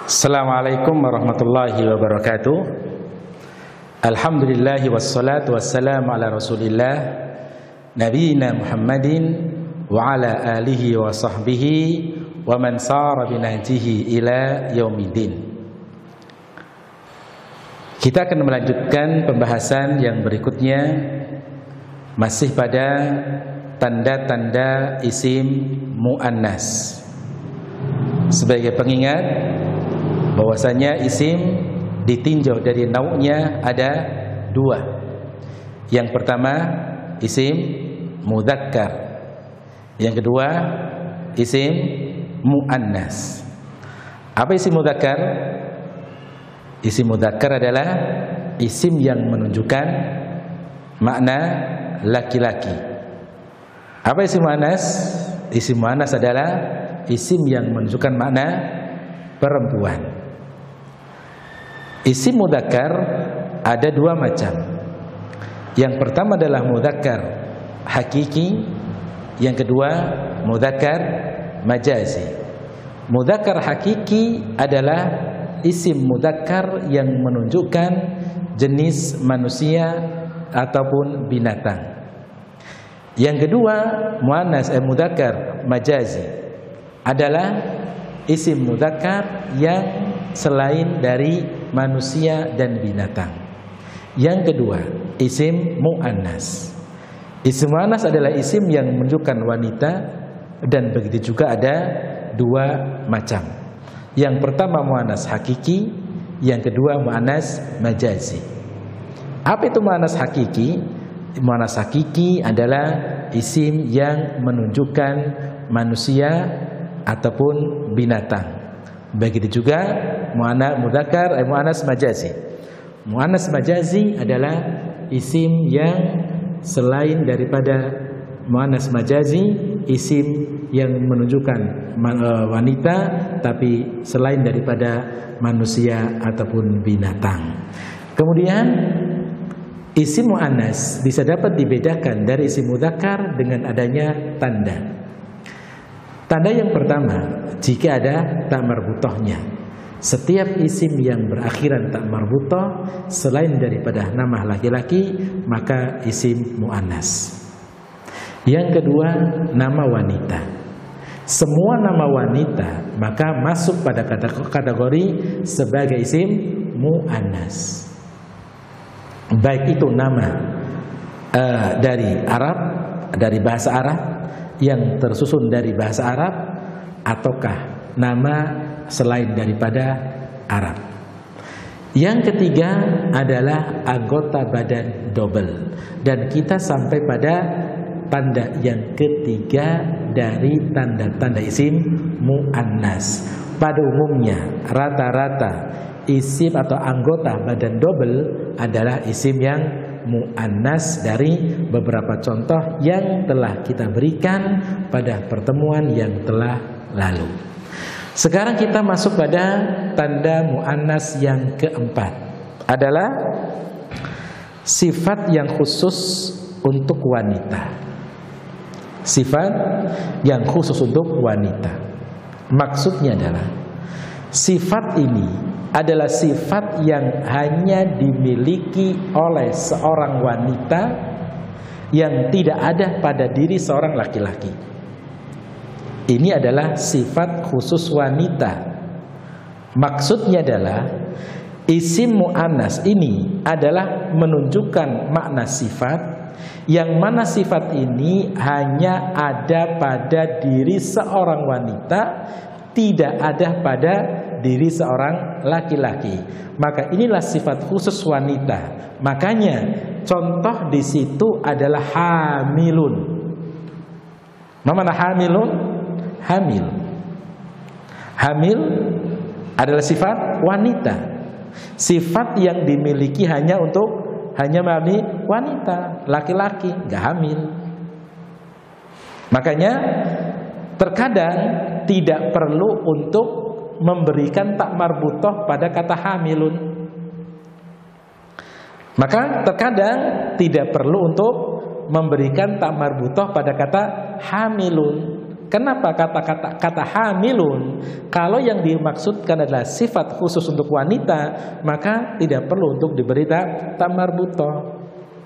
Assalamualaikum warahmatullahi wabarakatuh. Alhamdulillahi wassalatu wassalamu ala rasulillah Nabiyina Muhammadin wa ala alihi wa sahbihi wa man sara binahjihi ila yaumiddin. Kita akan melanjutkan pembahasan yang berikutnya, masih pada tanda-tanda isim muannas. Sebagai pengingat bahwasanya isim ditinjau dari nau'nya ada dua. Yang pertama isim mudzakkar, yang kedua isim muannas. Apa isim mudzakkar? Isim mudzakkar adalah isim yang menunjukkan makna laki-laki. Apa isim muannas? Isim muannas adalah isim yang menunjukkan makna perempuan. Isim mudzakkar ada dua macam. Yang pertama adalah mudzakkar hakiki, yang kedua mudzakkar majazi. Mudzakkar hakiki adalah isim mudzakkar yang menunjukkan jenis manusia ataupun binatang. Yang kedua muannas mudzakkar majazi adalah isim mudzakkar yang selain dari manusia dan binatang. Yang kedua isim muannas. Isim muannas adalah isim yang menunjukkan wanita, dan begitu juga ada dua macam. Yang pertama muannas hakiki, yang kedua muannas majazi. Apa itu muannas hakiki? Muannas hakiki adalah isim yang menunjukkan manusia ataupun binatang. Begitu juga mudzakkar muannas majazi. Muannas majazi adalah isim yang selain daripada muannas majazi, isim yang menunjukkan wanita tapi selain daripada manusia ataupun binatang. Kemudian isim muannas bisa dapat dibedakan dari isim mudzakkar dengan adanya tanda. Tanda yang pertama, jika ada tak marbutohnya. Setiap isim yang berakhiran tak marbutoh selain daripada nama laki-laki, maka isim muannas. Yang kedua, nama wanita. Semua nama wanita maka masuk pada kategori sebagai isim muannas. Baik itu nama dari Arab, dari bahasa Arab, yang tersusun dari bahasa Arab, ataukah nama selain daripada Arab. Yang ketiga adalah anggota badan double, dan kita sampai pada tanda yang ketiga dari tanda-tanda isim muannas. Pada umumnya rata-rata isim atau anggota badan double adalah isim yang muannas dari beberapa contoh yang telah kita berikan pada pertemuan yang telah lalu. Sekarang kita masuk pada tanda muannas yang keempat, adalah sifat yang khusus untuk wanita. Sifat yang khusus untuk wanita. Maksudnya adalah sifat ini adalah sifat yang hanya dimiliki oleh seorang wanita yang tidak ada pada diri seorang laki-laki. Ini adalah sifat khusus wanita. Maksudnya adalah isim muannas ini adalah menunjukkan makna sifat yang mana sifat ini hanya ada pada diri seorang wanita, tidak ada pada diri seorang laki-laki. Maka inilah sifat khusus wanita. Makanya contoh di situ adalah hamilun. Mana hamilun? Hamil. Hamil adalah sifat wanita. Sifat yang dimiliki hanya wanita, laki-laki nggak hamil. Makanya terkadang tidak perlu untuk memberikan tak marbutoh pada kata hamilun. Maka terkadang tidak perlu untuk memberikan tak marbutoh pada kata hamilun. Kenapa kata hamilun? Kalau yang dimaksudkan adalah sifat khusus untuk wanita, maka tidak perlu untuk diberi tak marbutoh,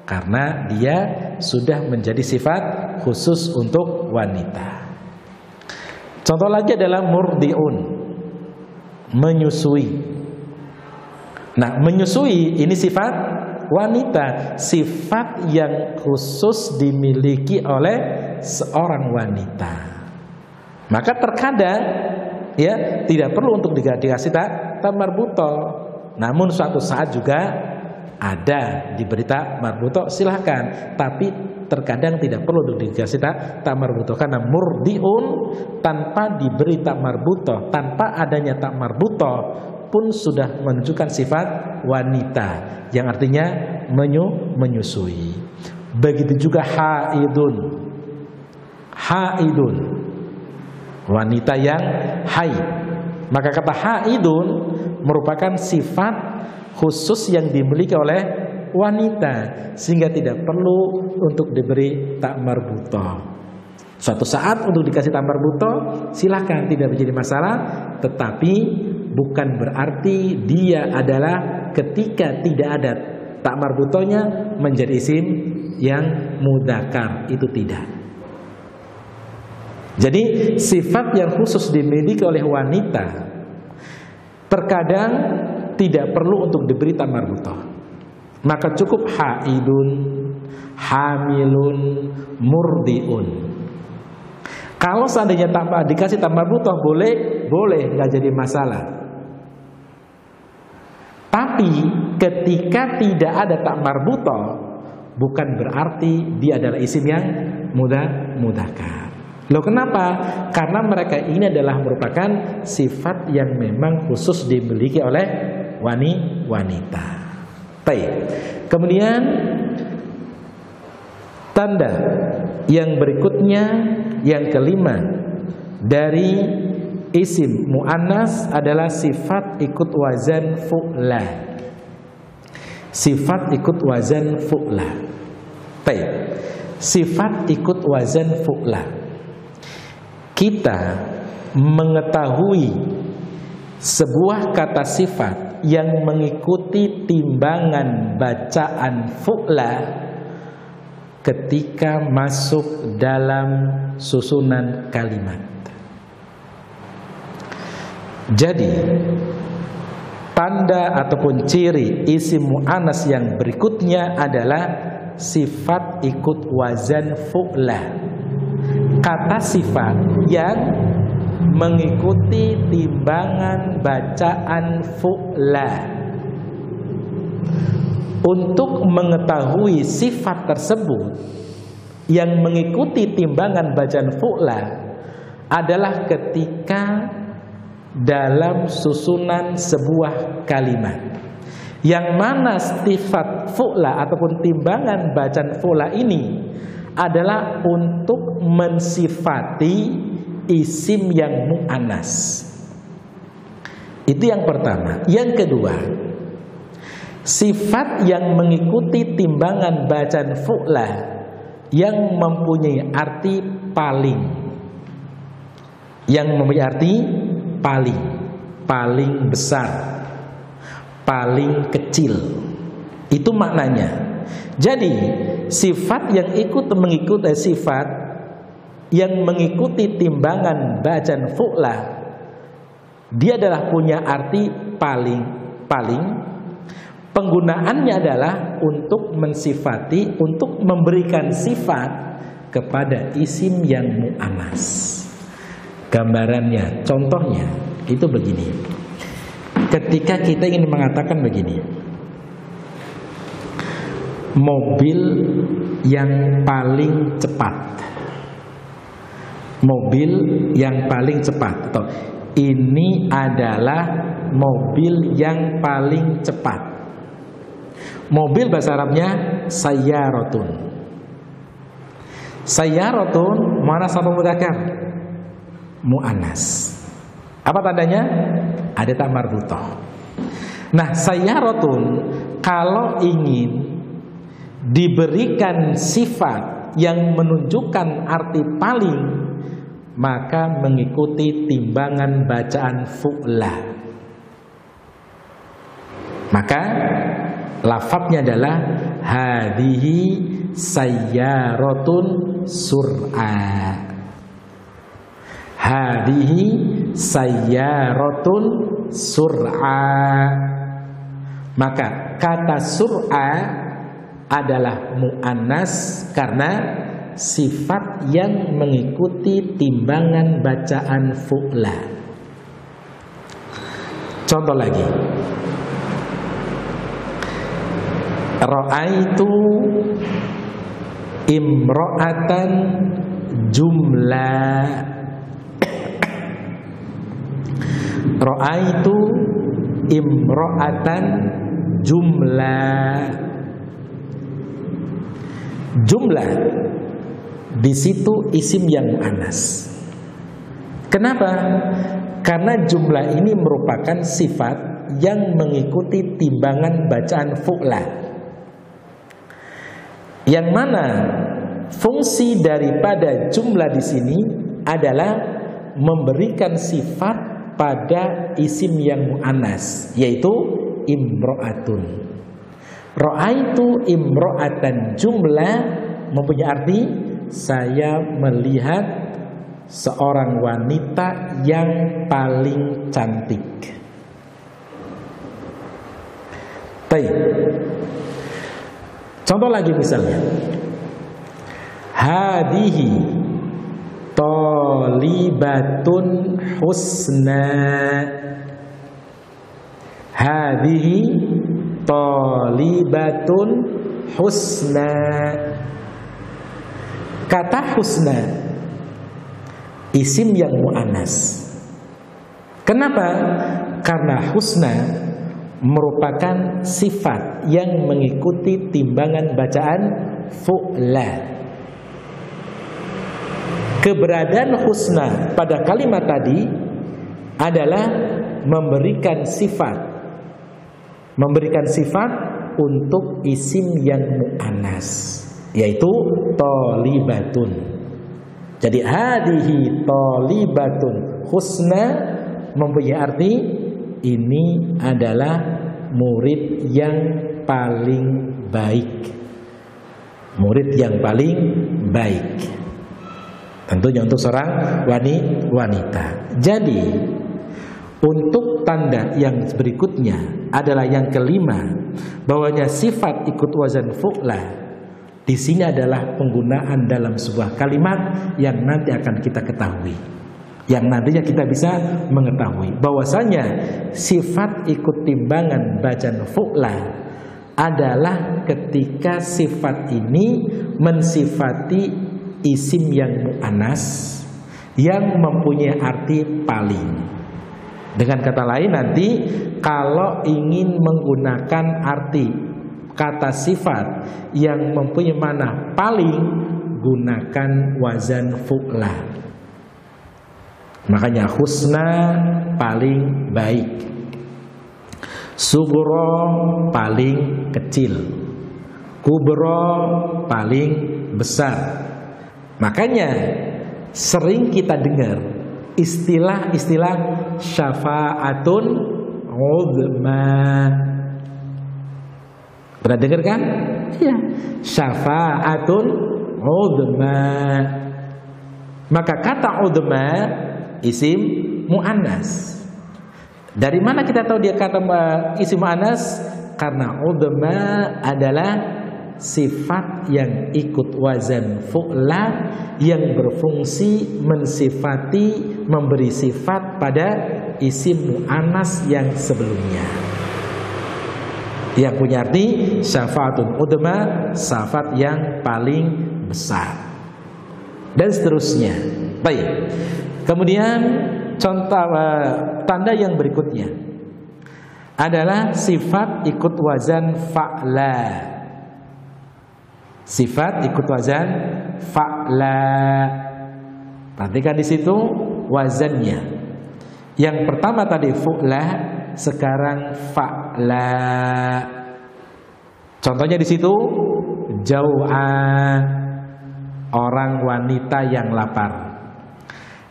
karena dia sudah menjadi sifat khusus untuk wanita. Contoh lagi adalah murdiun, menyusui. Nah, menyusui ini sifat wanita, sifat yang khusus dimiliki oleh seorang wanita. Maka terkadang ya tidak perlu untuk dikasih tak marbutoh. Namun suatu saat juga ada diberi tak marbutoh, silahkan. Tapi terkadang tidak perlu untuk dikasih tak marbutoh, karena murdiun tanpa diberi tak marbutoh, tanpa adanya tak marbutoh pun sudah menunjukkan sifat wanita, yang artinya menyusui. Begitu juga haidun, wanita yang haid. Maka kata haidun merupakan sifat khusus yang dimiliki oleh wanita, sehingga tidak perlu untuk diberi tak marbutoh. Suatu saat untuk dikasih tak marbutoh silakan, tidak menjadi masalah. Tetapi bukan berarti dia adalah ketika tidak ada tak marbutohnya menjadi isim yang mudzakkar, itu tidak. Jadi sifat yang khusus dimiliki oleh wanita terkadang tidak perlu untuk diberi tak marbutoh. Maka cukup haidun, hamilun, murdiun. Kalau seandainya dikasih tak marbutoh boleh, nggak jadi masalah. Tapi ketika tidak ada tak marbutoh, bukan berarti dia adalah isim yang mudzakkar. Loh, kenapa? Karena mereka ini adalah merupakan sifat yang memang khusus dimiliki oleh wanita. Baik. Kemudian tanda yang berikutnya, yang kelima dari isim muannas adalah sifat ikut wazan fu'la. Sifat ikut wazan fu'la. Baik. Sifat ikut wazan fu'la. Kita mengetahui sebuah kata sifat yang mengikuti timbangan bacaan fu'la ketika masuk dalam susunan kalimat. Jadi tanda ataupun ciri isim muannas yang berikutnya adalah sifat ikut wazan fu'la. Kata sifat yang mengikuti timbangan bacaan fu'la. Untuk mengetahui sifat tersebut yang mengikuti timbangan bacaan fu'la adalah ketika dalam susunan sebuah kalimat, yang mana sifat fu'la ataupun timbangan bacaan fu'la ini adalah untuk mensifati isim yang mu'annas. Itu yang pertama. Yang kedua, sifat yang mengikuti timbangan bacaan fu'la yang mempunyai arti paling. Yang mempunyai arti paling besar, paling kecil. Itu maknanya. Jadi sifat yang mengikuti sifat yang mengikuti timbangan bacaan fu'la, dia adalah punya arti paling. Penggunaannya adalah untuk mensifati, untuk memberikan sifat kepada isim yang mu'annas. Gambarannya, contohnya itu begini. Ketika kita ingin mengatakan begini, mobil yang paling cepat, mobil yang paling cepat, atau ini adalah mobil yang paling cepat. Mobil bahasa Arabnya sayyaratun. Sayyaratun muannas atau mudzakkar? Muannas. Apa tandanya? Ada tak marbutoh. Nah, sayyaratun kalau ingin diberikan sifat yang menunjukkan arti paling, maka mengikuti timbangan bacaan fu'la. Maka lafadznya adalah hadhihi sayyaratun sur'a. Hadhihi sayyaratun sur'a. Maka kata sur'a adalah mu'annas karena sifat yang mengikuti timbangan bacaan fu'la. Contoh lagi. Ra'aitu imro'atan jumla. Ra'aitu imro'atan jumla. Jumlah di situ isim yang muannas. Kenapa? Karena jumlah ini merupakan sifat yang mengikuti timbangan bacaan fu'la. Yang mana fungsi daripada jumlah di sini adalah memberikan sifat pada isim yang muannas, yaitu imro'atun. Ra'aitu imro'atan jumlah mempunyai arti saya melihat seorang wanita yang paling cantik. Baik. Contoh lagi misalnya, hadihi talibatun husna. Hadihi talibatun husna. Kata husna isim yang muannas. Kenapa? Karena husna merupakan sifat yang mengikuti timbangan bacaan fu'la. Keberadaan husna pada kalimat tadi adalah memberikan sifat untuk isim yang mu'annas, yaitu talibatun. Jadi hadihi talibatun husna mempunyai arti ini adalah murid yang paling baik. Murid yang paling baik. Tentunya untuk seorang wanita. Jadi untuk tanda yang berikutnya adalah yang kelima, bahwanya sifat ikut wazan fu'la di sini adalah penggunaan dalam sebuah kalimat yang nanti akan kita ketahui. Yang nantinya kita bisa mengetahui bahwasanya sifat ikut timbangan bacaan fu'la adalah ketika sifat ini mensifati isim yang mu'annas yang mempunyai arti paling. Dengan kata lain nanti kalau ingin menggunakan arti kata sifat yang mempunyai makna paling, gunakan wazan fu'la. Makanya husna paling baik, sugro paling kecil, kubro paling besar. Makanya sering kita dengar istilah-istilah syafa'atun uzma. Pernah dengar kan? Iya, syafa'atun uzma. Maka kata uzma isim mu'annas. Dari mana kita tahu dia kata isim mu'annas? Karena uzma adalah sifat yang ikut wazan fu'la yang berfungsi mensifati, memberi sifat pada isim mu'annas yang sebelumnya, yang punya arti syafa'atun uzma, sifat yang paling besar, dan seterusnya. Baik. Kemudian contoh tanda yang berikutnya adalah sifat ikut wazan fa'la. Sifat ikut wazan fa'la. Perhatikan di situ wazannya. Yang pertama tadi fu'la, sekarang fa'la. Contohnya di situ jau'a, orang wanita yang lapar.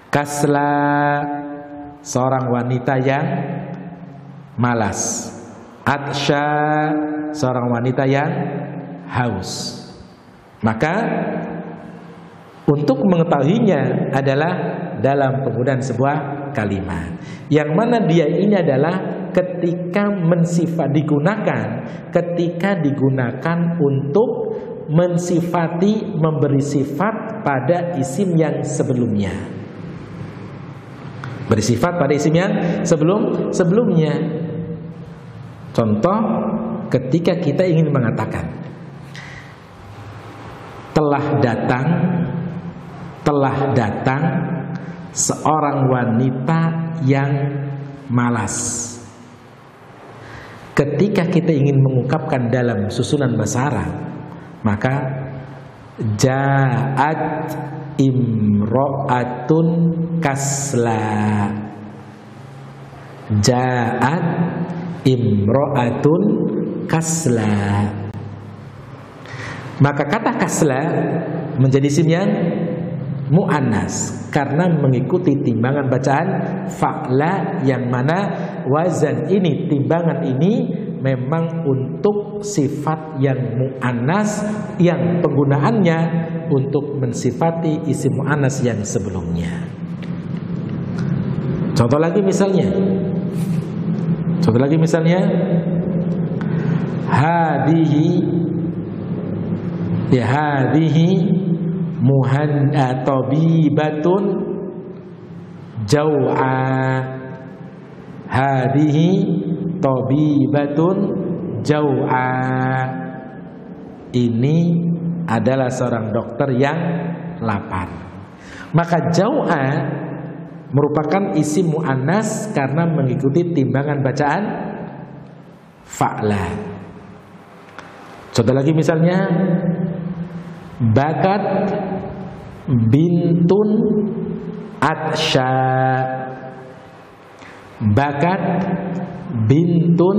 Kasla, seorang wanita yang malas. Atsya, seorang wanita yang haus. Maka untuk mengetahuinya adalah dalam penggunaan sebuah kalimat, yang mana dia ini adalah ketika ketika digunakan untuk mensifati, memberi sifat pada isim yang sebelumnya. Bersifat pada isim yang sebelumnya. Contoh, ketika kita ingin mengatakan telah datang seorang wanita yang malas. Ketika kita ingin mengungkapkan dalam susunan bahasa Arab, maka ja'at imro'atun kasla. Ja'at imro'atun kasla. Maka kata kasla menjadi isim yang mu'annas karena mengikuti timbangan bacaan fa'la, yang mana wazan ini, timbangan ini memang untuk sifat yang mu'annas yang penggunaannya untuk mensifati isim mu'annas yang sebelumnya. Contoh lagi misalnya hadihi tabibatun jau'a. Hadihi tabibatun jau'a. Ini adalah seorang dokter yang lapar. Maka jau'a merupakan isim mu'annas karena mengikuti timbangan bacaan fa'la. Contoh lagi misalnya bakat bintun atsya. Bakat bintun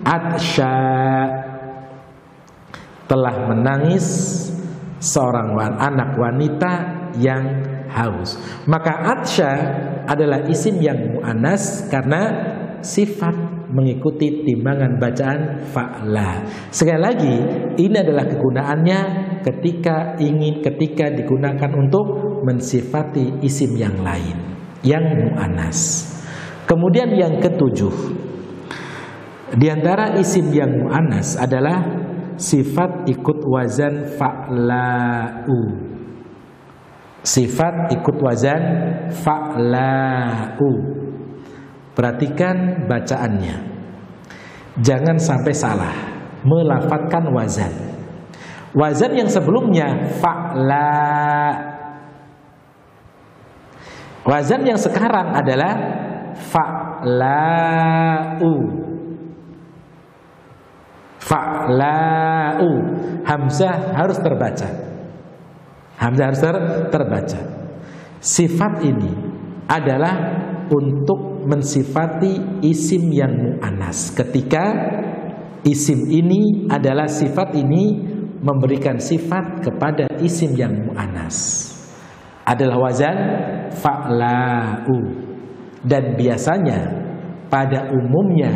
atsya, telah menangis seorang anak wanita yang haus. Maka atsya adalah isim yang mu'annas karena sifat mengikuti timbangan bacaan fa'la. Sekali lagi, ini adalah kegunaannya ketika digunakan untuk mensifati isim yang lain yang mu'annas. Kemudian yang ketujuh, di antara isim yang mu'annas adalah sifat ikut wazan fa'la'u. Sifat ikut wazan fa'la'u. Perhatikan bacaannya, jangan sampai salah melafadzkan wazan. Wazan yang sebelumnya fa'la. Wazan yang sekarang adalah fa'la'u. Fa'la'u. Hamzah harus terbaca. Sifat ini adalah untuk mensifati isim yang mu'annas. Ketika isim ini adalah sifat ini memberikan sifat kepada isim yang mu'annas, adalah wazan fa'la'u. Dan biasanya pada umumnya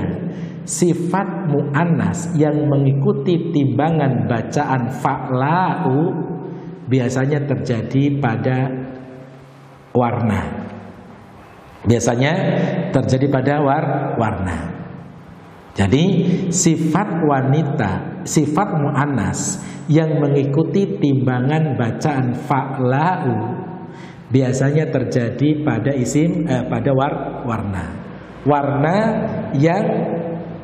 sifat mu'annas yang mengikuti timbangan bacaan fa'la'u biasanya terjadi pada warna. Biasanya terjadi pada warna. Jadi sifat wanita, sifat mu'annas yang mengikuti timbangan bacaan fa'la'u biasanya terjadi pada warna. Warna yang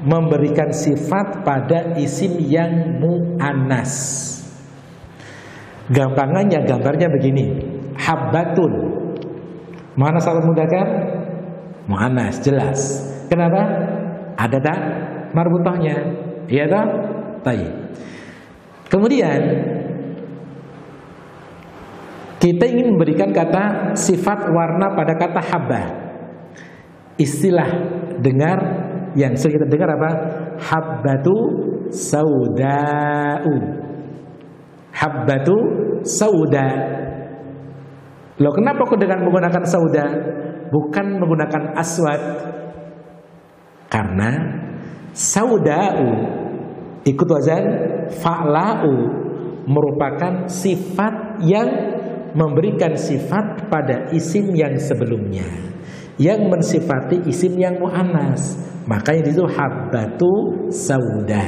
memberikan sifat pada isim yang mu'annas. Gambarnya begini. Habbatun. Mana salah mudzakkar? Mu'annas, jelas. Kenapa? Ada tak marbutahnya. Iya tak? Baik. Kemudian kita ingin memberikan kata sifat warna pada kata habbah. Istilah dengar yang sering kita dengar apa? Habbatu sauda'u. Habbatu sauda. Loh, kenapa kok dengan menggunakan sauda bukan menggunakan aswad? Karena sauda'u ikut wazan fa'la'u merupakan sifat yang memberikan sifat pada isim yang sebelumnya, yang mensifati isim yang mu'annas. Makanya itu habbatu sauda.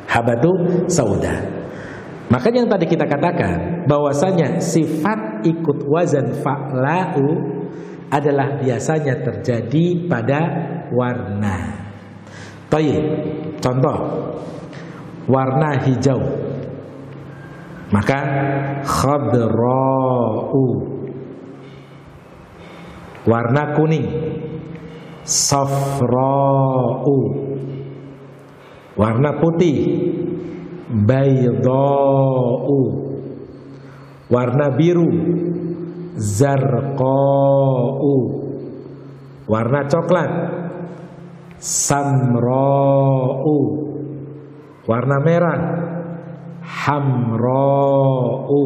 Habbatu sauda. Makanya yang tadi kita katakan bahwasanya sifat ikut wazan fa'la'u adalah biasanya terjadi pada warna. Baik, contoh warna hijau, maka khadra'u. Warna kuning, safra'u. Warna putih, baydha'u. Warna biru, zarqa'u. Warna coklat, samra'u. Warna merah, hamra'u.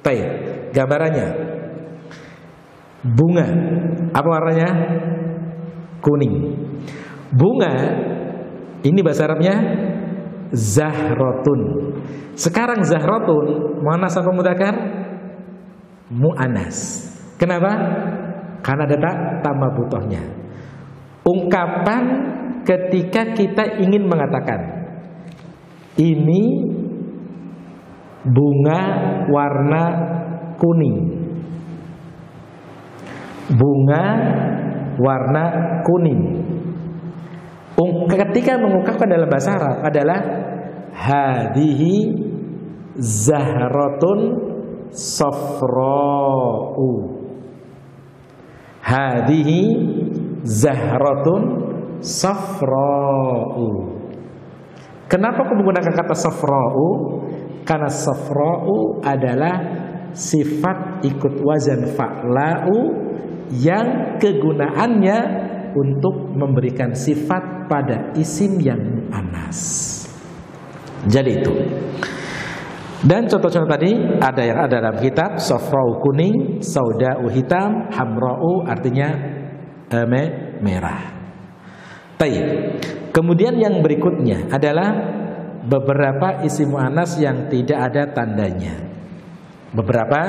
Baik, gambarannya bunga, apa warnanya? Kuning. Bunga ini bahasa Arabnya zahratun. Sekarang zahratun muannas apa mudzakkar? Mu'annas. Kenapa? Karena ada tambah butohnya. Ungkapan ketika kita ingin mengatakan ini bunga warna kuning, bunga warna kuning. Ketika mengungkapkan dalam bahasa Arab adalah hadhihi zahratun safra'u. Hadhihi zahratun safra'u. Kenapa aku menggunakan kata safra'u? Karena safra'u adalah sifat ikut wazan fa'la'u yang kegunaannya untuk memberikan sifat pada isim yang mu'annas. Jadi itu. Dan contoh-contoh tadi ada yang ada dalam kitab. Safra'u kuning, sauda'u hitam, hamra'u artinya merah. Baik. Kemudian yang berikutnya adalah beberapa isim mu'annas yang tidak ada tandanya. Beberapa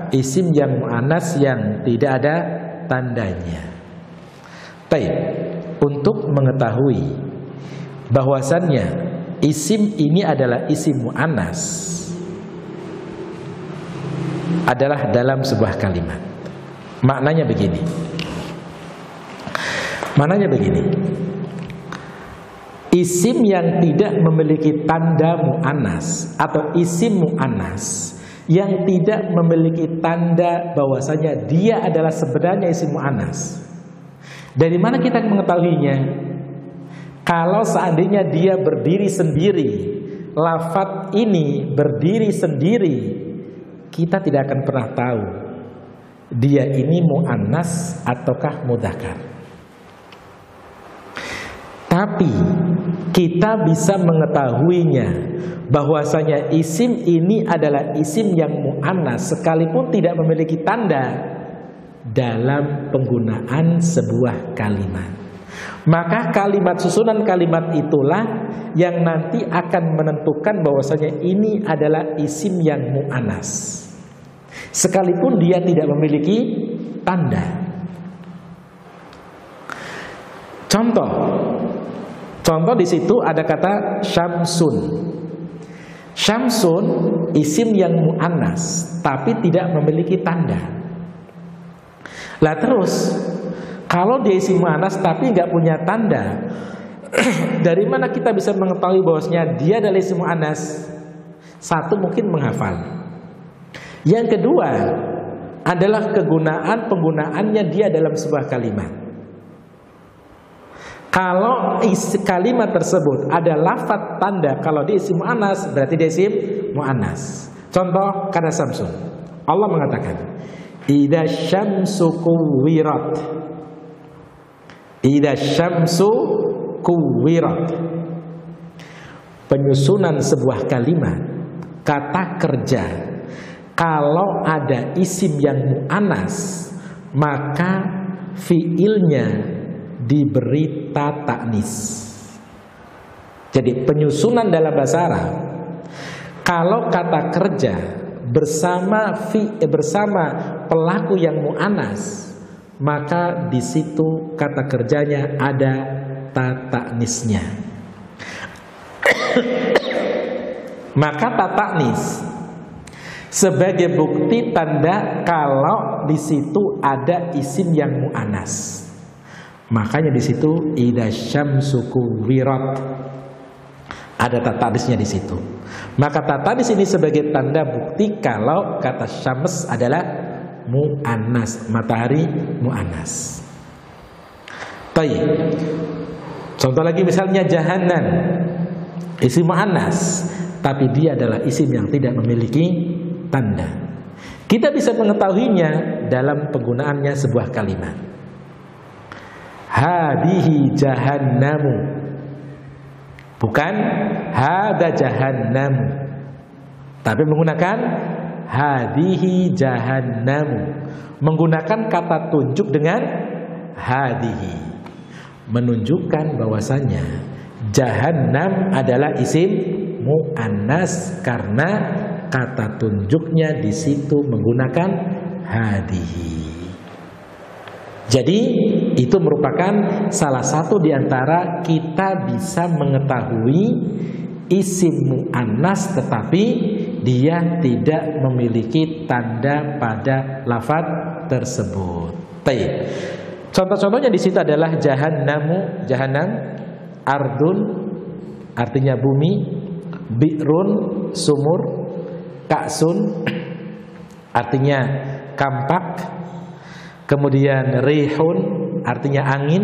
isim yang mu'annas yang tidak ada tandanya. Baik, untuk mengetahui bahwasannya isim ini adalah isim mu'annas adalah dalam sebuah kalimat. Maknanya begini. Isim yang tidak memiliki tanda mu'annas atau isim mu'annas yang tidak memiliki tanda bahwasanya dia adalah sebenarnya isim mu'annas. Dari mana kita mengetahuinya? Kalau seandainya dia berdiri sendiri, lafadz ini berdiri sendiri, kita tidak akan pernah tahu dia ini mu'annas ataukah mudzakkar. Tapi kita bisa mengetahuinya bahwasanya isim ini adalah isim yang mu'annas sekalipun tidak memiliki tanda dalam penggunaan sebuah kalimat. Maka kalimat susunan kalimat itulah yang nanti akan menentukan bahwasanya ini adalah isim yang mu'annas sekalipun dia tidak memiliki tanda. Contoh di situ ada kata syamsun. Syamsun isim yang mu'annas tapi tidak memiliki tanda. Lah terus kalau dia isim mu'annas tapi nggak punya tanda, dari mana kita bisa mengetahui bahwasanya dia adalah isim mu'annas? Satu, mungkin menghafal. Yang kedua adalah penggunaannya dia dalam sebuah kalimat. Kalau kalimat tersebut ada lafadz tanda kalau dia isim mu'annas, berarti dia isim mu'annas. Contoh kata Samsun. Allah mengatakan, idza syamsu kuwirat. Idza syamsu kuwirat. Penyusunan sebuah kalimat, kata kerja Kalau ada isim yang mu'annas, maka fiilnya diberi ta ta'nis. Jadi penyusunan dalam bahasa Arab, kalau kata kerja bersama pelaku yang mu'annas, maka di situ kata kerjanya ada ta ta'nisnya. Maka ta ta'nis sebagai bukti tanda kalau di situ ada isim yang mu'annas. Makanya di situ idza syamsu kuwirat, ada ta ta'nisnya di situ. Maka ta ta'nis ini sebagai tanda bukti kalau kata syams adalah mu'annas, matahari mu'annas. Baik. Contoh lagi misalnya jahannam, isim mu'annas, tapi dia adalah isim yang tidak memiliki tanda. Kita bisa mengetahuinya dalam penggunaannya sebuah kalimat. Hadihi jahannamu, bukan hada jahannamu, tapi menggunakan hadihi jahannamu, menggunakan kata tunjuk dengan hadihi, menunjukkan bahwasanya jahannam adalah isim mu'annas karena kata tunjuknya di situ menggunakan hadihi. Jadi itu merupakan salah satu di antara kita bisa mengetahui isim mu'annas tetapi dia tidak memiliki tanda pada lafaz tersebut. Baik. Contoh-contohnya di situ adalah jahannamu, jahannam, ardun artinya bumi, bi'run sumur, ka'sun artinya kampak, kemudian rihun artinya angin,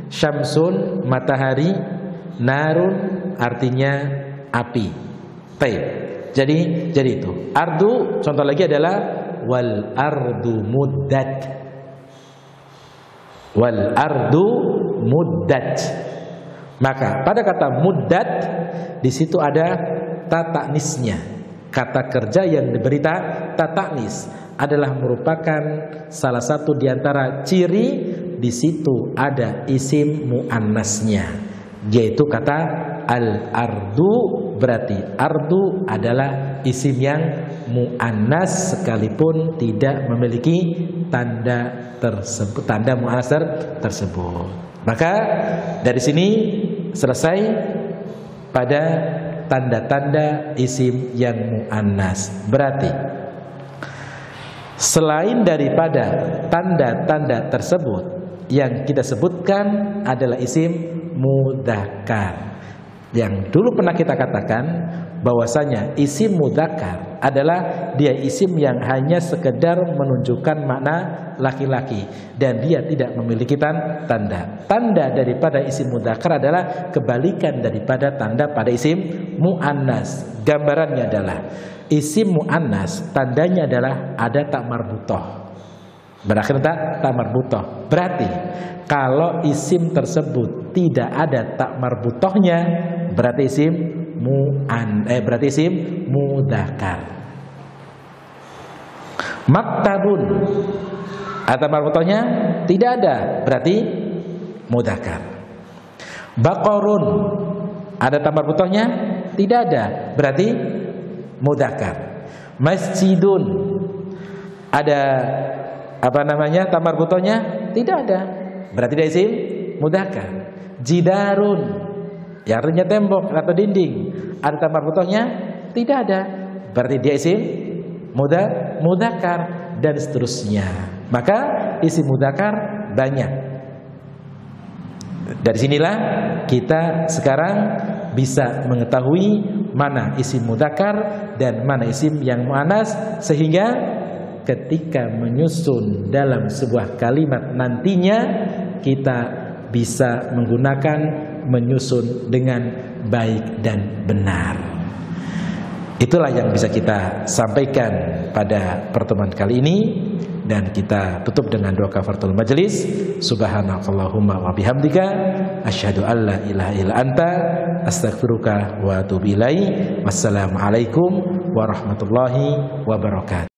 syamsun matahari, narun artinya api. Baik. Jadi itu. Ardu contoh lagi adalah wal ardu muddat. Wal ardu muddat. Maka pada kata muddat di situ ada ta ta'nisnya. Kata kerja yang diberi ta ta'nis adalah merupakan salah satu di antara ciri di situ ada isim muannasnya, yaitu kata al-ardu. Berarti ardu adalah isim yang muannas sekalipun tidak memiliki tanda tersebut, tanda muannas tersebut. Maka dari sini selesai pada tanda-tanda isim yang muannas. Berarti selain daripada tanda-tanda tersebut yang kita sebutkan adalah isim mudzakkar. Yang dulu pernah kita katakan bahwasanya isim mudzakkar adalah dia isim yang hanya sekedar menunjukkan makna laki-laki dan dia tidak memiliki tanda. Tanda daripada isim mudzakkar adalah kebalikan daripada tanda pada isim muannas. Gambarannya adalah isim muannas tandanya adalah ada tak marbutoh, berakhir tak marbutoh. Berarti kalau isim tersebut tidak ada tak marbutohnya, berarti isim berarti isim mudzakkar. Maktabun ada marbutohnya? Tidak ada, berarti mudzakkar. Baqarun ada tak marbutohnya? Tidak ada, berarti mudzakkar. Masjidun ada tak marbutohnya? Tidak ada, berarti dia isim mudzakkar. Jidarun yang artinya tembok atau dinding, ada ta marbutohnya? Tidak ada, berarti dia isim mudzakkar dan seterusnya. Maka isim mudzakkar banyak. Dari sinilah kita sekarang bisa mengetahui mana isim mudzakkar dan mana isim yang muannas, sehingga ketika menyusun dalam sebuah kalimat nantinya kita bisa menggunakan menyusun dengan baik dan benar. Itulah yang bisa kita sampaikan pada pertemuan kali ini, dan kita tutup dengan doa kafaratul majelis. Subhanakallahumma wa bihamdika asyhadu an la ilaha illa anta astaghfiruka wa atubu ilaik. Wassalamualaikum warahmatullahi wabarakatuh.